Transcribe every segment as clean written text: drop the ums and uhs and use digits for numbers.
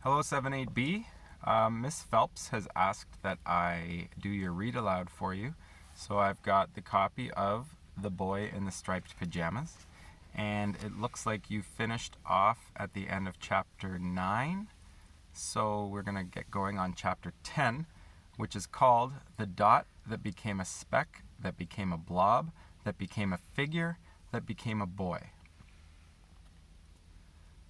Hello, 78B. Miss Phelps has asked that I do your read aloud for you. So I've got the copy of The Boy in the Striped Pajamas. And it looks like you finished off at the end of chapter 9. So we're going to get going on chapter 10, which is called The Dot That Became a Speck, That Became a Blob, That Became a Figure, That Became a Boy.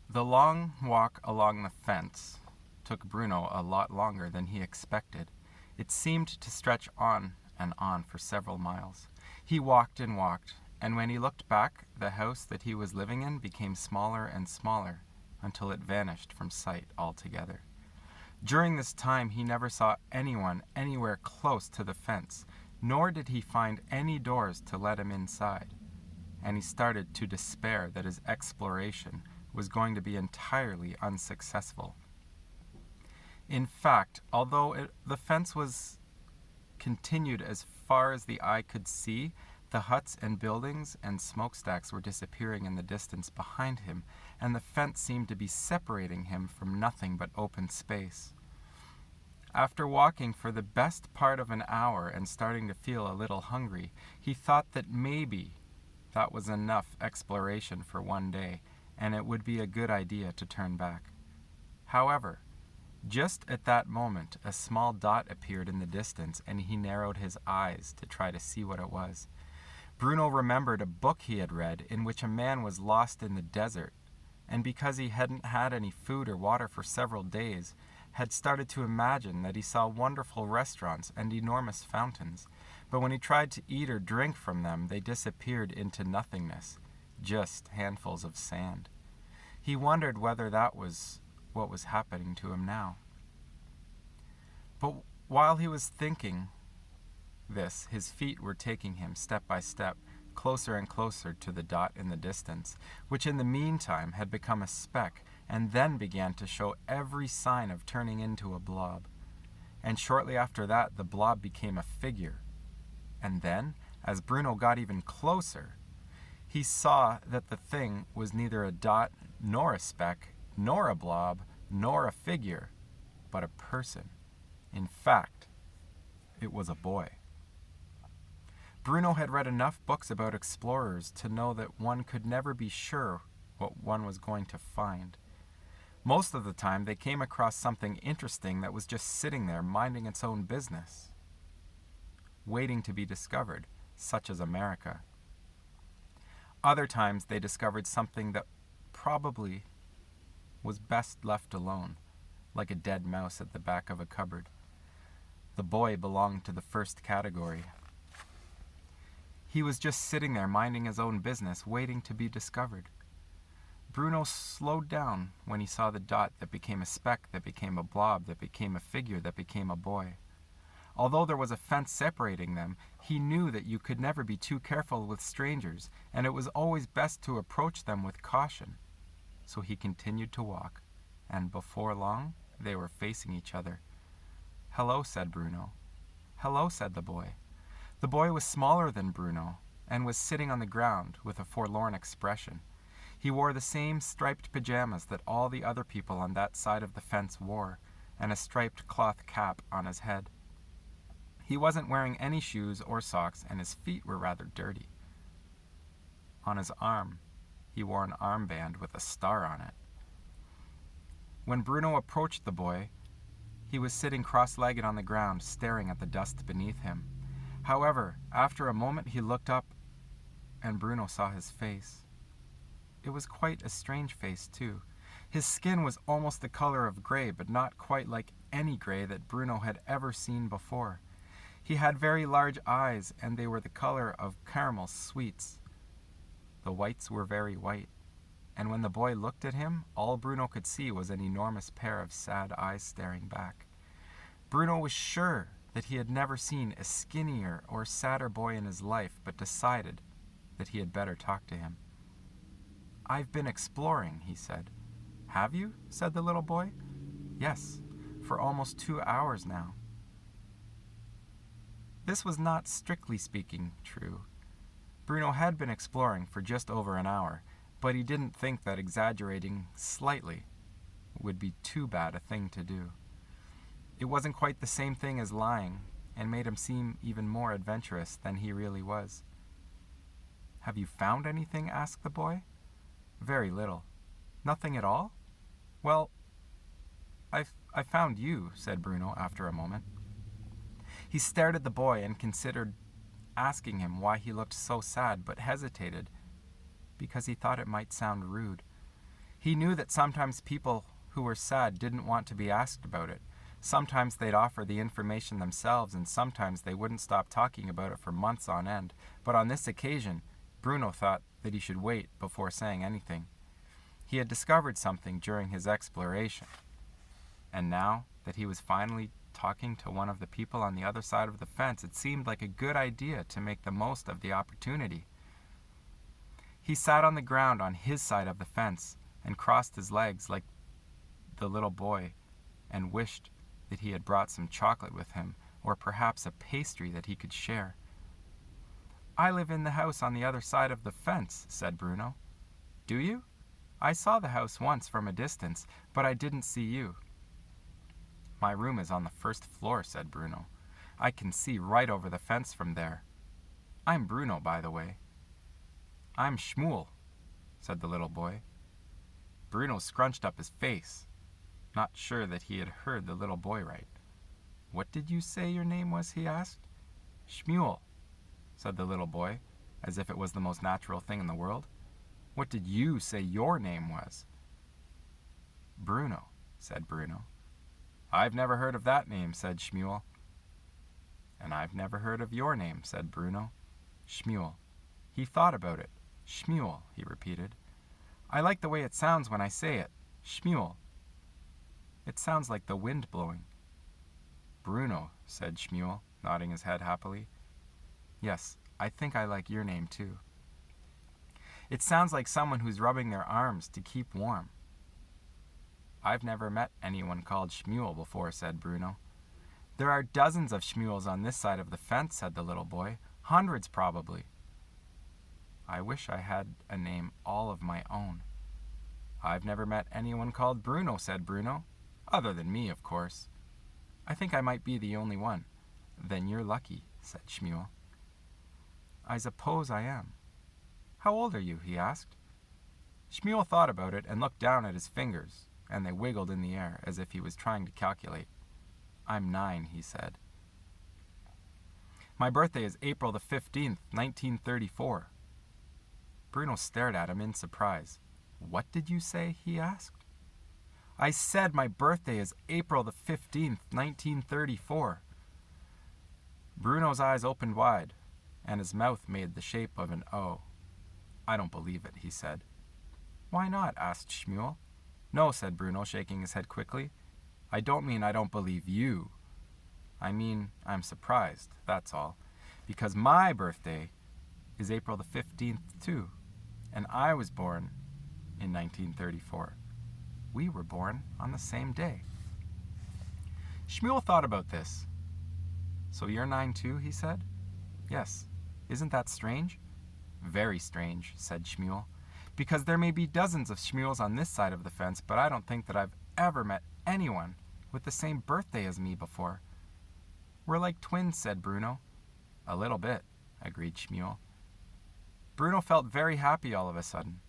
The long walk along the fence took Bruno a lot longer than he expected. It seemed to stretch on and on for several miles. He walked and walked, and when he looked back, the house that he was living in became smaller and smaller until it vanished from sight altogether. During this time, he never saw anyone anywhere close to the fence, nor did he find any doors to let him inside, and he started to despair that his exploration was going to be entirely unsuccessful. In fact, although the fence was continued as far as the eye could see, the huts and buildings and smokestacks were disappearing in the distance behind him, and the fence seemed to be separating him from nothing but open space. After walking for the best part of an hour and starting to feel a little hungry, he thought that maybe that was enough exploration for one day, and it would be a good idea to turn back. However, just at that moment, a small dot appeared in the distance, and he narrowed his eyes to try to see what it was. Bruno remembered a book he had read in which a man was lost in the desert, and because he hadn't had any food or water for several days, had started to imagine that he saw wonderful restaurants and enormous fountains, but when he tried to eat or drink from them, they disappeared into nothingness, just handfuls of sand. He wondered whether that was what was happening to him now. But while he was thinking this, his feet were taking him step by step, closer and closer to the dot in the distance, which in the meantime had become a speck and then began to show every sign of turning into a blob. And shortly after that, the blob became a figure. And then, as Bruno got even closer, he saw that the thing was neither a dot, nor a speck, nor a blob, nor a figure, but a person. In fact, it was a boy. Bruno had read enough books about explorers to know that one could never be sure what one was going to find. Most of the time, they came across something interesting that was just sitting there minding its own business, waiting to be discovered, such as America. Other times they discovered something that probably was best left alone, like a dead mouse at the back of a cupboard. The boy belonged to the first category. He was just sitting there minding his own business, waiting to be discovered. Bruno slowed down when he saw the dot that became a speck, that became a blob, that became a figure, that became a boy. Although there was a fence separating them, he knew that you could never be too careful with strangers, and it was always best to approach them with caution. So he continued to walk, and before long, they were facing each other. "Hello," said Bruno. "Hello," said the boy. The boy was smaller than Bruno, and was sitting on the ground with a forlorn expression. He wore the same striped pajamas that all the other people on that side of the fence wore, and a striped cloth cap on his head. He wasn't wearing any shoes or socks, and his feet were rather dirty. On his arm, he wore an armband with a star on it. When Bruno approached the boy, he was sitting cross-legged on the ground, staring at the dust beneath him. However, after a moment he looked up, and Bruno saw his face. It was quite a strange face, too. His skin was almost the color of gray, but not quite like any gray that Bruno had ever seen before. He had very large eyes, and they were the color of caramel sweets. The whites were very white, and when the boy looked at him, all Bruno could see was an enormous pair of sad eyes staring back. Bruno was sure that he had never seen a skinnier or sadder boy in his life, but decided that he had better talk to him. "I've been exploring," he said. "Have you?" said the little boy. "Yes, for almost 2 hours now." This was not strictly speaking true. Bruno had been exploring for just over an hour, but he didn't think that exaggerating slightly would be too bad a thing to do. It wasn't quite the same thing as lying, and made him seem even more adventurous than he really was. "Have you found anything?" asked the boy. "Very little." "Nothing at all?" "Well, I found you," said Bruno after a moment. He stared at the boy and considered asking him why he looked so sad, but hesitated because he thought it might sound rude. He knew that sometimes people who were sad didn't want to be asked about it. Sometimes they'd offer the information themselves, and sometimes they wouldn't stop talking about it for months on end. But on this occasion, Bruno thought that he should wait before saying anything. He had discovered something during his exploration. And now that he was finally talking to one of the people on the other side of the fence, it seemed like a good idea to make the most of the opportunity. He sat on the ground on his side of the fence and crossed his legs like the little boy and wished that he had brought some chocolate with him, or perhaps a pastry that he could share. "I live in the house on the other side of the fence," said Bruno. "Do you? I saw the house once from a distance, but I didn't see you." "My room is on the first floor," said Bruno. "I can see right over the fence from there. I'm Bruno, by the way." "I'm Shmuel," said the little boy. Bruno scrunched up his face, not sure that he had heard the little boy right. "What did you say your name was?" he asked. "Shmuel," said the little boy, as if it was the most natural thing in the world. "What did you say your name was?" "Bruno," said Bruno. "I've never heard of that name," said Shmuel. "And I've never heard of your name," said Bruno. "Shmuel." He thought about it. "Shmuel," he repeated. "I like the way it sounds when I say it. Shmuel. It sounds like the wind blowing." "Bruno," said Shmuel, nodding his head happily. "Yes, I think I like your name too. It sounds like someone who's rubbing their arms to keep warm." "I've never met anyone called Shmuel before," said Bruno. "There are dozens of Shmuels on this side of the fence," said the little boy. "Hundreds, probably." "I wish I had a name all of my own." "I've never met anyone called Bruno," said Bruno. "Other than me, of course. I think I might be the only one." "Then you're lucky," said Shmuel. "I suppose I am. How old are you?" he asked. Shmuel thought about it and looked down at his fingers, and they wiggled in the air as if he was trying to calculate. "I'm 9, he said. "My birthday is April the 15th, 1934. Bruno stared at him in surprise. "What did you say?" he asked. "I said my birthday is April the 15th, 1934. Bruno's eyes opened wide, and his mouth made the shape of an O. "I don't believe it," he said. "Why not?" asked Shmuel. "No," said Bruno, shaking his head quickly. "I don't mean I don't believe you. I mean I'm surprised, that's all. Because my birthday is April the 15th too, and I was born in 1934. We were born on the same day." Shmuel thought about this. "So you're 9 too," he said. "Yes. Isn't that strange?" "Very strange," said Shmuel. "Because there may be dozens of Shmuels on this side of the fence, but I don't think that I've ever met anyone with the same birthday as me before." "We're like twins," said Bruno. "A little bit," agreed Shmuel. Bruno felt very happy all of a sudden.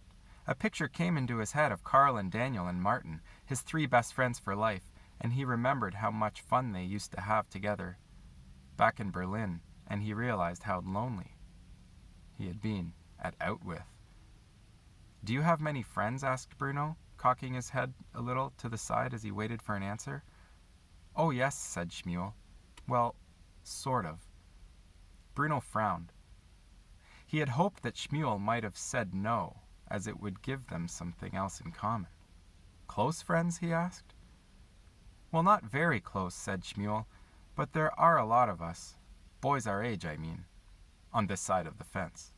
A picture came into his head of Carl and Daniel and Martin, his 3 best friends for life, and he remembered how much fun they used to have together back in Berlin, and he realized how lonely he had been at Outwith. "Do you have many friends?" asked Bruno, cocking his head a little to the side as he waited for an answer. "Oh yes," said Shmuel. "Well, sort of." Bruno frowned. He had hoped that Shmuel might have said no, as it would give them something else in common. "Close friends?" he asked. "Well, not very close," said Shmuel, "but there are a lot of us. Boys our age, I mean. On this side of the fence.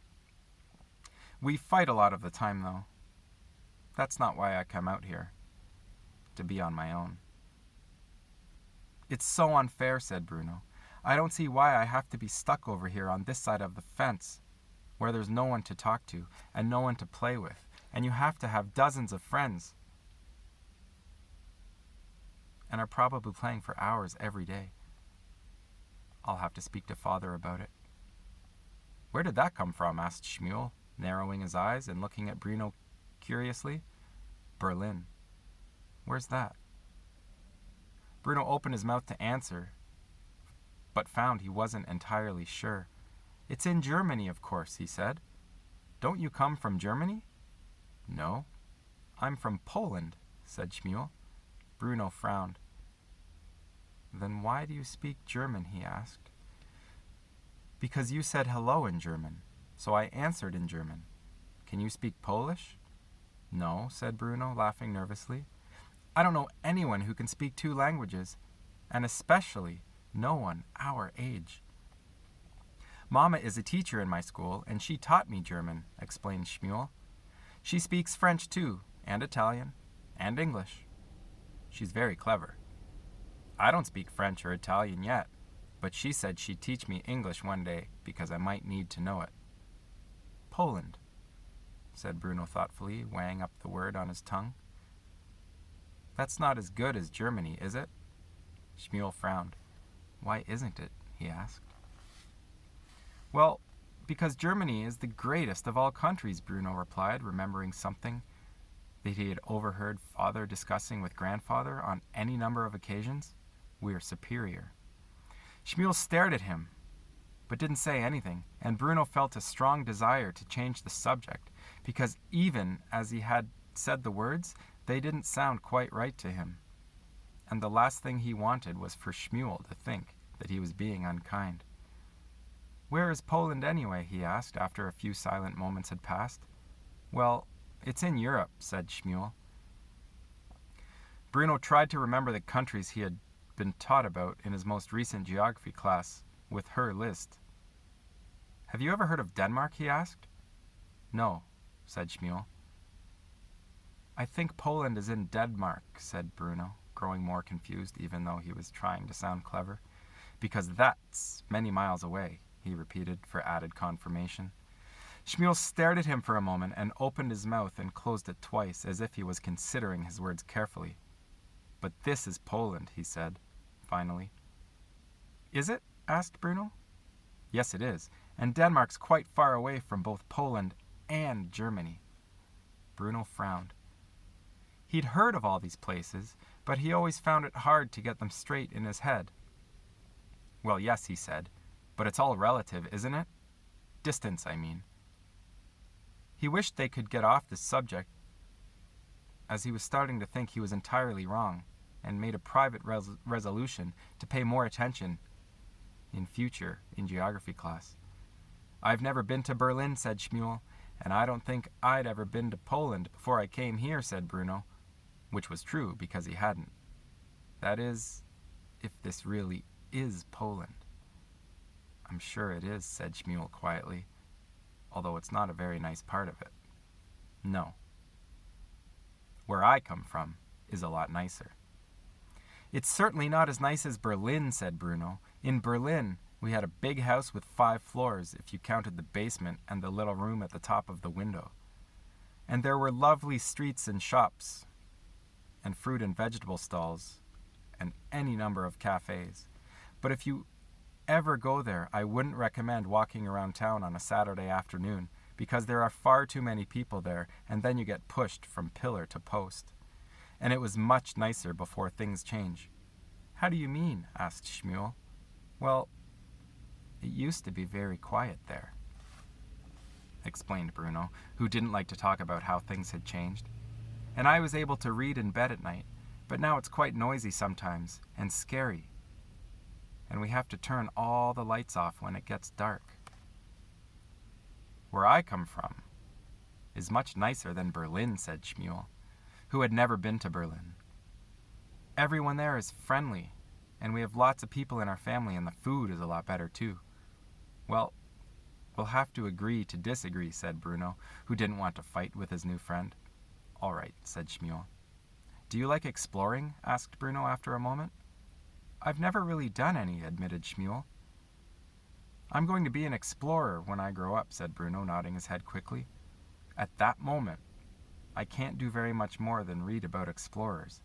We fight a lot of the time, though. That's not why I come out here. To be on my own." "It's so unfair," said Bruno. "I don't see why I have to be stuck over here on this side of the fence, where there's no one to talk to and no one to play with, and you have to have dozens of friends." and are probably playing for hours every day. I'll have to speak to Father about it. Where did that come from? Asked Shmuel, narrowing his eyes and looking at Bruno curiously. Berlin. Where's that? Bruno opened his mouth to answer, but found he wasn't entirely sure. It's in Germany, of course, he said. Don't you come from Germany? No, I'm from Poland, said Shmuel. Bruno frowned. Then why do you speak German? He asked. Because you said hello in German, so I answered in German. Can you speak Polish? No, said Bruno, laughing nervously. I don't know anyone who can speak 2 languages, and especially no one our age. Mama is a teacher in my school, and she taught me German, explained Shmuel. She speaks French too, and Italian, and English. She's very clever. I don't speak French or Italian yet, but she said she'd teach me English one day because I might need to know it. Poland, said Bruno thoughtfully, weighing up the word on his tongue. That's not as good as Germany, is it? Shmuel frowned. Why isn't it? He asked. Well, because Germany is the greatest of all countries, Bruno replied, remembering something that he had overheard Father discussing with Grandfather on any number of occasions. We're superior. Shmuel stared at him, but didn't say anything, and Bruno felt a strong desire to change the subject, because even as he had said the words, they didn't sound quite right to him. And the last thing he wanted was for Shmuel to think that he was being unkind. Where is Poland anyway? He asked after a few silent moments had passed. Well, it's in Europe, said Shmuel. Bruno tried to remember the countries he had been taught about in his most recent geography class with her list. Have you ever heard of Denmark? He asked. No, said Shmuel. I think Poland is in Denmark, said Bruno, growing more confused even though he was trying to sound clever. Because that's many miles away, he repeated for added confirmation. Shmuel stared at him for a moment and opened his mouth and closed it twice as if he was considering his words carefully. But this is Poland, he said, finally. Is it? Asked Bruno. Yes, it is, and Denmark's quite far away from both Poland and Germany. Bruno frowned. He'd heard of all these places, but he always found it hard to get them straight in his head. Well, yes, he said, but it's all relative, isn't it? Distance, I mean. He wished they could get off this subject, as he was starting to think he was entirely wrong, and made a private resolution to pay more attention in future in geography class. I've never been to Berlin, said Shmuel, and I don't think I'd ever been to Poland before I came here, said Bruno, which was true because he hadn't. That is, if this really is Poland. I'm sure it is, said Shmuel quietly, although it's not a very nice part of it. No. Where I come from is a lot nicer. It's certainly not as nice as Berlin, said Bruno. In Berlin, we had a big house with 5 floors if you counted the basement and the little room at the top of the window. And there were lovely streets and shops, and fruit and vegetable stalls, and any number of cafes. But if you ever go there, I wouldn't recommend walking around town on a Saturday afternoon, because there are far too many people there, and then you get pushed from pillar to post. And it was much nicer before things change. How do you mean? Asked Shmuel. Well, it used to be very quiet there, explained Bruno, who didn't like to talk about how things had changed. And I was able to read in bed at night, but now it's quite noisy sometimes, and scary. And we have to turn all the lights off when it gets dark. Where I come from is much nicer than Berlin, said Shmuel, who had never been to Berlin. Everyone there is friendly, and we have lots of people in our family, and the food is a lot better too. Well, we'll have to agree to disagree, said Bruno, who didn't want to fight with his new friend. All right, said Shmuel. Do you like exploring? Asked Bruno after a moment. I've never really done any, admitted Shmuel. I'm going to be an explorer when I grow up, said Bruno, nodding his head quickly. At that moment, I can't do very much more than read about explorers.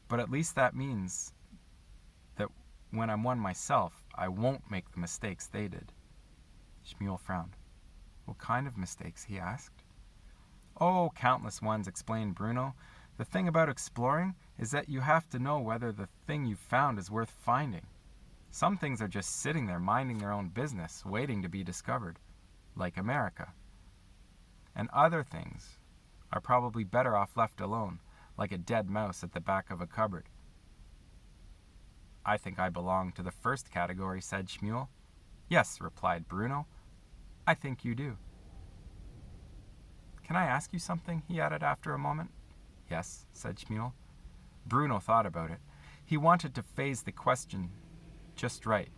But at least that means that when I'm one myself, I won't make the mistakes they did. Shmuel frowned. What kind of mistakes? He asked. Oh, countless ones, explained Bruno. The thing about exploring is that you have to know whether the thing you've found is worth finding. Some things are just sitting there minding their own business, waiting to be discovered, like America. And other things are probably better off left alone, like a dead mouse at the back of a cupboard. I think I belong to the first category, said Shmuel. Yes, replied Bruno. I think you do. Can I ask you something? He added after a moment. Yes, said Shmuel. Bruno thought about it. He wanted to phrase the question just right.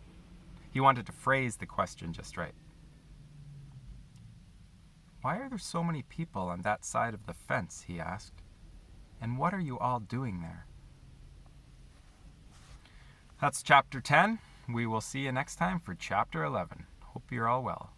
Why are there so many people on that side of the fence? He asked. And what are you all doing there? That's chapter 10. We will see you next time for chapter 11. Hope you're all well.